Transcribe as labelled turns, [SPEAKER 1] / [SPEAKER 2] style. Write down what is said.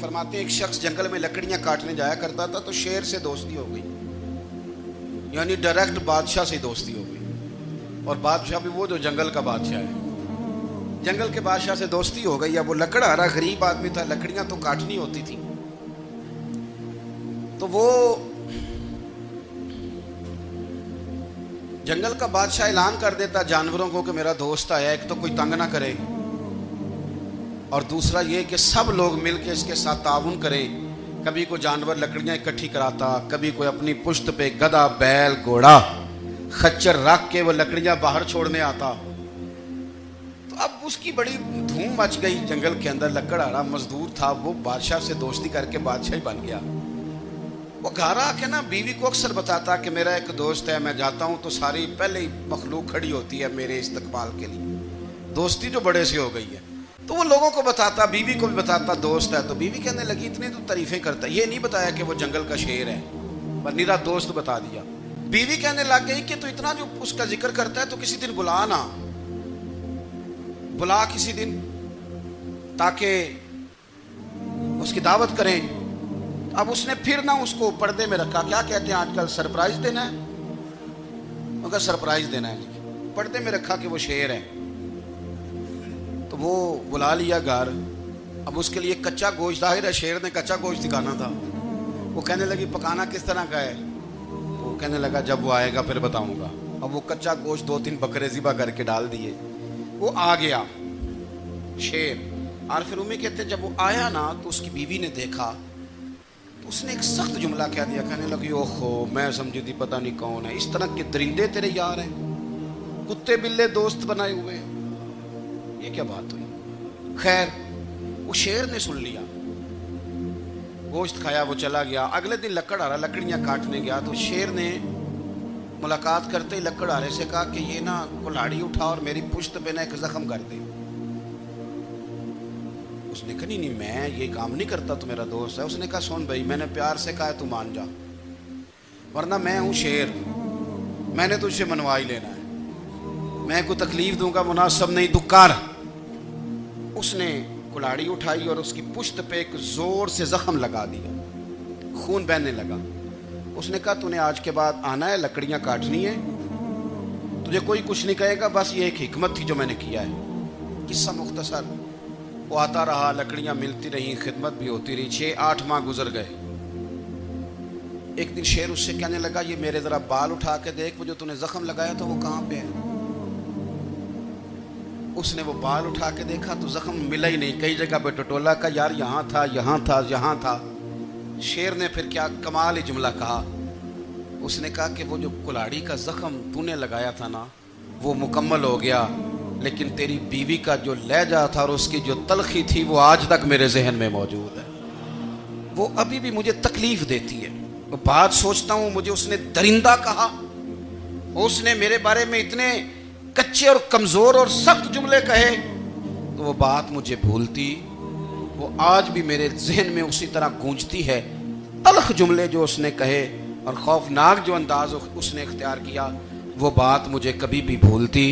[SPEAKER 1] فرماتے ہیں ایک شخص جنگل میں لکڑیاں کاٹنے جایا کرتا تھا تو شیر سے دوستی ہو گئی، یعنی ڈائریکٹ بادشاہ سے دوستی ہو گئی، اور بادشاہ بھی وہ جو جنگل کا بادشاہ ہے، جنگل کے بادشاہ سے دوستی ہو گئی۔ اب وہ لکڑہارا غریب آدمی تھا، لکڑیاں تو کاٹنی ہوتی تھی، تو وہ جنگل کا بادشاہ اعلان کر دیتا جانوروں کو کہ میرا دوست آیا، ایک تو کوئی تنگ نہ کرے، اور دوسرا یہ کہ سب لوگ مل کے اس کے ساتھ تعاون کریں۔ کبھی کوئی جانور لکڑیاں اکٹھی کراتا، کبھی کوئی اپنی پشت پہ گدھا، بیل، گھوڑا، خچر رکھ کے وہ لکڑیاں باہر چھوڑنے آتا۔ تو اب اس کی بڑی دھوم مچ گئی جنگل کے اندر، لکڑہارا مزدور تھا، وہ بادشاہ سے دوستی کر کے بادشاہ ہی بن گیا۔ وہ گھر آ کے نا بیوی کو اکثر بتاتا کہ میرا ایک دوست ہے، میں جاتا ہوں تو ساری پہلے ہی مخلوق کھڑی ہوتی ہے میرے استقبال کے لیے، دوستی جو بڑے سے ہو گئی ہے۔ تو وہ لوگوں کو بتاتا، بیوی کو بھی بتاتا دوست ہے، تو بیوی کہنے لگی اتنی تو تعریفیں کرتا ہے، یہ نہیں بتایا کہ وہ جنگل کا شیر ہے، پر نیرا دوست بتا دیا۔ بیوی کہنے لگ گئی کہ تو اتنا جو اس کا ذکر کرتا ہے تو کسی دن بلا نا، بلا کسی دن تاکہ اس کی دعوت کریں۔ اب اس نے پھر نہ اس کو پردے میں رکھا، کیا کہتے ہیں آج کل، سرپرائز دینا ہے، مگر سرپرائز دینا ہے، پردے میں رکھا کہ وہ شیر ہے۔ تو وہ بلا لیا گھر، اب اس کے لیے کچا گوشت، ظاہر ہے شیر نے کچا گوشت دکھانا تھا۔ وہ کہنے لگی پکانا کس طرح کا ہے؟ وہ کہنے لگا جب وہ آئے گا پھر بتاؤں گا۔ اب وہ کچا گوشت 2-3 بکرے ذبح کر کے ڈال دیے، وہ آ گیا شیر۔ اور پھر امی کہتے جب وہ آیا نا تو اس کی بیوی نے دیکھا تو اس نے ایک سخت جملہ کہہ دیا، کہنے لگی اوہو میں سمجھی تھی پتہ نہیں کون ہے، اس طرح کے درندے تیرے یار ہیں، کتے بلے دوست بنائے ہوئے، یہ کیا بات ہوئی؟ خیر وہ شیر نے سن لیا، گوشت کھایا، وہ چلا گیا۔ اگلے دن لکڑہارا لکڑیاں کاٹنے گیا تو شیر نے ملاقات کرتے ہی لکڑہارے سے کہا کہ یہ نا کلاڑی اٹھا اور میری پشت پہ نا ایک زخم کر دے۔ اس نے کہا نہیں میں یہ کام نہیں کرتا، تو میرا دوست ہے۔ اس نے کہا سن بھائی، میں نے پیار سے کہا ہے تو مان جا، ورنہ میں ہوں شیر، میں نے تجھ سے منوا ہی لینا ہے، میں کو تکلیف دوں گا مناسب نہیں، تو کر۔ اس نے کلاڑی اٹھائی اور اس کی پشت پہ ایک زور سے زخم لگا دیا، خون بہنے لگا۔ اس نے کہا تو نے آج کے بعد آنا ہے، لکڑیاں کاٹنی ہے، تجھے کوئی کچھ نہیں کہے گا، بس یہ ایک حکمت تھی جو میں نے کیا ہے۔ قصہ مختصر، وہ آتا رہا، لکڑیاں ملتی رہیں، خدمت بھی ہوتی رہی، 6-8 ماہ گزر گئے۔ ایک دن شیر اس سے کہنے لگا یہ میرے ذرا بال اٹھا کے دیکھ، وہ جو تو نے زخم لگایا تھا وہ کہاں پہ ہے؟ اس نے وہ بال اٹھا کے دیکھا تو زخم ملا ہی نہیں، کئی جگہ پہ ٹٹولا کا، یار یہاں تھا یہاں تھا یہاں تھا۔ شیر نے پھر کیا کمال ہی جملہ کہا، اس نے کہا کہ وہ جو کلاڑی کا زخم تو نے لگایا تھا نا وہ مکمل ہو گیا، لیکن تیری بیوی کا جو لہجہ تھا اور اس کی جو تلخی تھی وہ آج تک میرے ذہن میں موجود ہے، وہ ابھی بھی مجھے تکلیف دیتی ہے۔ وہ بات سوچتا ہوں مجھے اس نے درندہ کہا، اس نے میرے بارے میں اتنے کچے اور کمزور اور سخت جملے کہے، تو وہ بات مجھے بھولتی، وہ آج بھی میرے ذہن میں اسی طرح گونجتی ہے۔ تلخ جملے جو اس نے کہے اور خوفناک جو انداز اس نے اختیار کیا، وہ بات مجھے کبھی بھی بھولتی